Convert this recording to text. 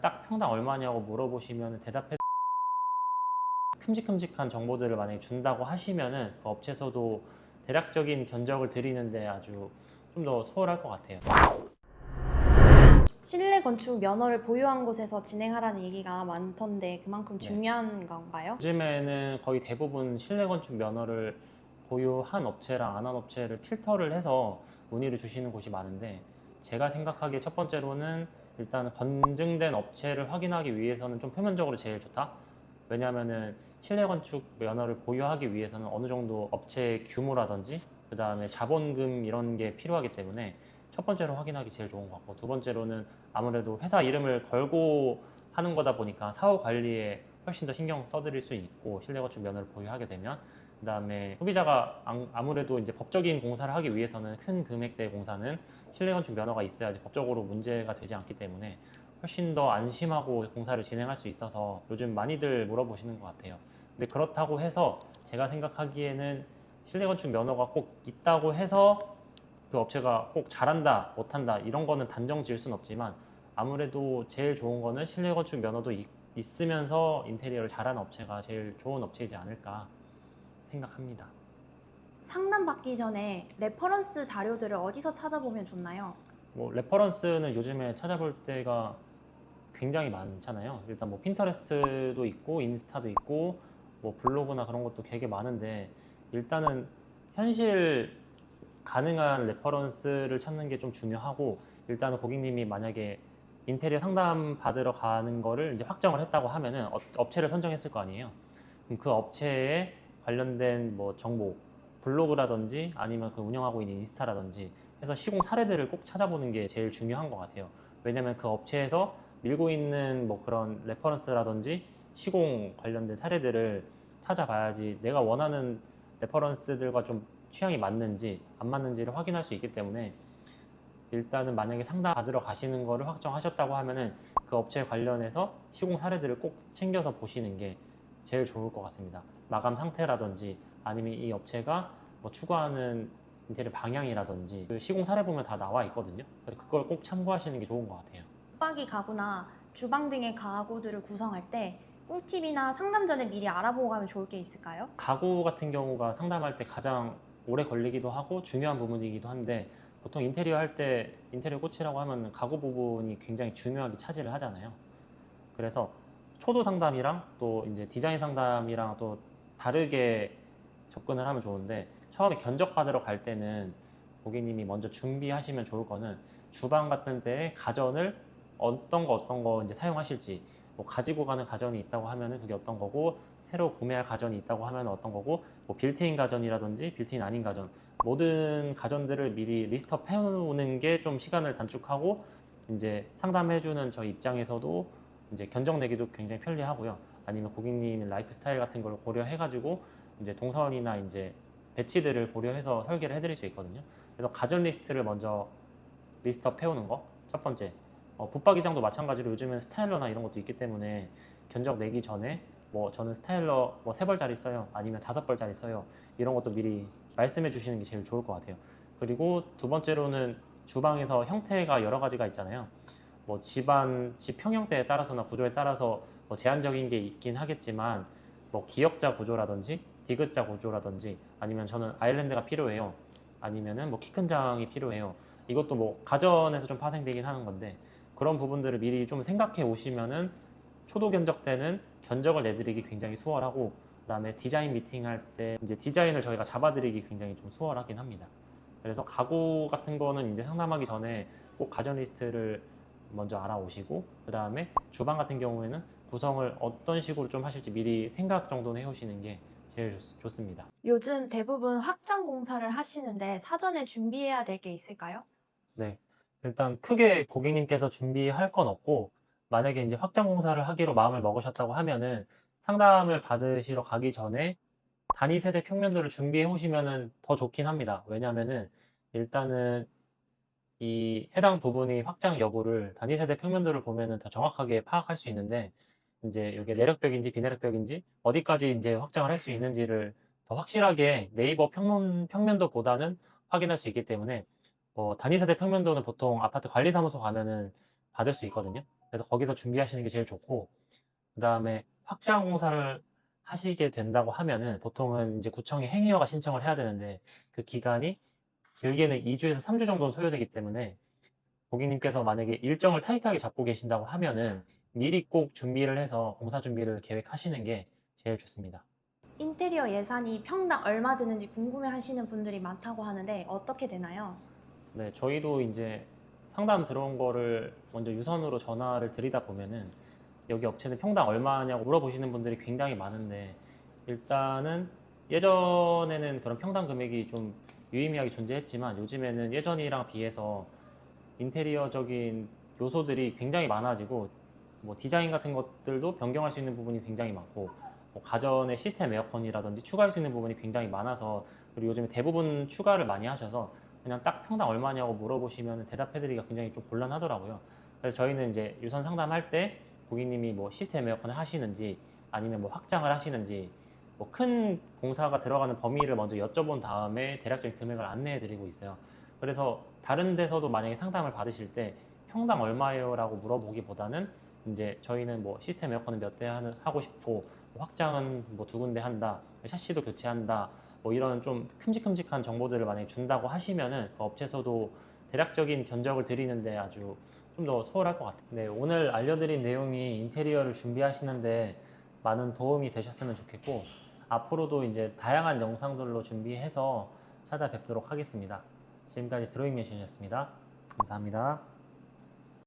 딱 평당 얼마냐고 물어보시면 대답해 큼직큼직한 정보들을 만약에 준다고 하시면은 그 업체에서도 대략적인 견적을 드리는데 아주 좀 더 수월할 것 같아요. 실내 건축 면허를 보유한 곳에서 진행하라는 얘기가 많던데 그만큼 네. 중요한 건가요? 요즘에는 거의 대부분 실내 건축 면허를 보유한 업체랑 안 한 업체를 필터를 해서 문의를 주시는 곳이 많은데, 제가 생각하기에 첫 번째로는 일단 검증된 업체를 확인하기 위해서는 좀 표면적으로 제일 좋다. 왜냐하면은 실내 건축 면허를 보유하기 위해서는 어느 정도 업체의 규모라든지 그 다음에 자본금 이런 게 필요하기 때문에 첫 번째로 확인하기 제일 좋은 것 같고, 두 번째로는 아무래도 회사 이름을 걸고 하는 거다 보니까 사후 관리에 훨씬 더 신경 써드릴 수 있고, 실내 건축 면허를 보유하게 되면 그 다음에 소비자가 아무래도 이제 법적인 공사를 하기 위해서는 큰 금액대의 공사는 실내 건축 면허가 있어야지 법적으로 문제가 되지 않기 때문에 훨씬 더 안심하고 공사를 진행할 수 있어서 요즘 많이들 물어보시는 것 같아요. 근데 그렇다고 해서 제가 생각하기에는 실내 건축 면허가 꼭 있다고 해서 그 업체가 꼭 잘한다, 못한다 이런 거는 단정 지을 순 없지만, 아무래도 제일 좋은 거는 실내 건축 면허도 있으면서 인테리어를 잘하는 업체가 제일 좋은 업체이지 않을까 생각합니다. 상담받기 전에 레퍼런스 자료들을 어디서 찾아보면 좋나요? 뭐 레퍼런스는 요즘에 찾아볼 때가 굉장히 많잖아요. 일단 뭐 핀터레스트도 있고 인스타도 있고 뭐 블로그나 그런 것도 되게 많은데, 일단은 현실 가능한 레퍼런스를 찾는 게 좀 중요하고, 일단은 고객님이 만약에 인테리어 상담 받으러 가는 거를 이제 확정을 했다고 하면은 업체를 선정했을 거 아니에요. 그럼 그 업체에 관련된 뭐 정보, 블로그라든지 아니면 그 운영하고 있는 인스타라든지 해서 시공 사례들을 꼭 찾아보는 게 제일 중요한 것 같아요. 왜냐면 그 업체에서 밀고 있는 뭐 그런 레퍼런스라든지 시공 관련된 사례들을 찾아봐야지 내가 원하는 레퍼런스들과 좀 취향이 맞는지 안 맞는지를 확인할 수 있기 때문에, 일단은 만약에 상담 받으러 가시는 거를 확정하셨다고 하면은 그 업체 관련해서 시공 사례들을 꼭 챙겨서 보시는 게 제일 좋을 것 같습니다. 마감 상태라든지 아니면 이 업체가 뭐 추구하는 인테리어 방향이라든지 그 시공 사례 보면 다 나와 있거든요. 그래서 그걸 꼭 참고하시는 게 좋은 것 같아요. 붙박이 가구나 주방 등의 가구들을 구성할 때 꿀팁이나 상담 전에 미리 알아보고 가면 좋을 게 있을까요? 가구 같은 경우가 상담할 때 가장 오래 걸리기도 하고 중요한 부분이기도 한데, 보통 인테리어 할 때 인테리어 꽃이라고 하면 가구 부분이 굉장히 중요하게 차지를 하잖아요. 그래서 초도 상담이랑 또 이제 디자인 상담이랑 또 다르게 접근을 하면 좋은데, 처음에 견적 받으러 갈 때는 고객님이 먼저 준비하시면 좋을 거는 주방 같은 때에 가전을 어떤 거 이제 사용하실지, 뭐 가지고 가는 가전이 있다고 하면은 그게 어떤 거고, 새로 구매할 가전이 있다고 하면 어떤 거고, 뭐 빌트인 가전이라든지 빌트인 아닌 가전, 모든 가전들을 미리 리스트업 해놓는 게 좀 시간을 단축하고 이제 상담해주는 저희 입장에서도 이제 견적 내기도 굉장히 편리하고요. 아니면 고객님 라이프 스타일 같은 걸 고려해가지고 이제 동선이나 이제 배치들을 고려해서 설계를 해드릴 수 있거든요. 그래서 가전 리스트를 먼저 리스트업 해오는 거 첫 번째. 붙박이장도 마찬가지로 요즘엔 스타일러나 이런 것도 있기 때문에 견적 내기 전에 뭐 저는 스타일러 뭐 3벌짜리 써요, 아니면 5벌짜리 써요, 이런 것도 미리 말씀해 주시는 게 제일 좋을 것 같아요. 그리고 두 번째로는 주방에서 형태가 여러 가지가 있잖아요. 뭐 집 평형대에 따라서나 구조에 따라서 뭐 제한적인 게 있긴 하겠지만, 뭐 기역자 구조라든지 디귿자 구조라든지 아니면 저는 아일랜드가 필요해요, 아니면은 뭐 키 큰 장이 필요해요, 이것도 뭐 가전에서 좀 파생되긴 하는 건데, 그런 부분들을 미리 좀 생각해 오시면은 초도 견적 때는 견적을 내드리기 굉장히 수월하고, 그다음에 디자인 미팅 할 때 이제 디자인을 저희가 잡아드리기 굉장히 좀 수월하긴 합니다. 그래서 가구 같은 거는 이제 상담하기 전에 꼭 가전 리스트를 먼저 알아오시고, 그 다음에 주방 같은 경우에는 구성을 어떤 식으로 좀 하실지 미리 생각 정도는 해오시는 게 제일 좋습니다. 요즘 대부분 확장 공사를 하시는데 사전에 준비해야 될 게 있을까요? 네. 일단 크게 고객님께서 준비할 건 없고, 만약에 이제 확장 공사를 하기로 마음을 먹으셨다고 하면은 상담을 받으시러 가기 전에 단위 세대 평면도를 준비해 오시면은 더 좋긴 합니다. 왜냐면은 일단은 이 해당 부분이 확장 여부를 단위 세대 평면도를 보면은 더 정확하게 파악할 수 있는데, 이제 이게 내력벽인지 비내력벽인지 어디까지 이제 확장을 할 수 있는지를 더 확실하게 네이버 평면도보다는 확인할 수 있기 때문에, 단위 세대 평면도는 보통 아파트 관리사무소 가면은 받을 수 있거든요. 그래서 거기서 준비하시는 게 제일 좋고, 그다음에 확장 공사를 하시게 된다고 하면은 보통은 이제 구청에 행위허가 신청을 해야 되는데 그 기간이 길게는 2주에서 3주 정도는 소요되기 때문에 고객님께서 만약에 일정을 타이트하게 잡고 계신다고 하면은 미리 꼭 준비를 해서 공사 준비를 계획하시는 게 제일 좋습니다. 인테리어 예산이 평당 얼마 드는지 궁금해 하시는 분들이 많다고 하는데 어떻게 되나요? 네, 저희도 이제 상담 들어온 거를 먼저 유선으로 전화를 드리다 보면은 여기 업체는 평당 얼마냐고 물어보시는 분들이 굉장히 많은데, 일단은 예전에는 그런 평당 금액이 좀 유의미하게 존재했지만 요즘에는 예전이랑 비해서 인테리어적인 요소들이 굉장히 많아지고 뭐 디자인 같은 것들도 변경할 수 있는 부분이 굉장히 많고, 뭐 가전의 시스템 에어컨이라든지 추가할 수 있는 부분이 굉장히 많아서, 그리고 요즘에 대부분 추가를 많이 하셔서 그냥 딱 평당 얼마냐고 물어보시면 대답해드리기가 굉장히 좀 곤란하더라고요. 그래서 저희는 이제 유선 상담할 때 고객님이 뭐 시스템 에어컨을 하시는지 아니면 뭐 확장을 하시는지 뭐 큰 공사가 들어가는 범위를 먼저 여쭤본 다음에 대략적인 금액을 안내해 드리고 있어요. 그래서 다른 데서도 만약에 상담을 받으실 때 평당 얼마예요? 라고 물어보기보다는 이제 저희는 뭐 시스템 에어컨은 몇 대 하고 싶고 확장은 뭐 2군데 한다, 샤시도 교체한다, 뭐 이런 좀 큼직큼직한 정보들을 만약에 준다고 하시면은 그 업체에서도 대략적인 견적을 드리는데 아주 좀 더 수월할 것 같아요. 네, 오늘 알려드린 내용이 인테리어를 준비하시는데 많은 도움이 되셨으면 좋겠고, 앞으로도 이제 다양한 영상들로 준비해서 찾아뵙도록 하겠습니다. 지금까지 드로잉 머신이었습니다. 감사합니다.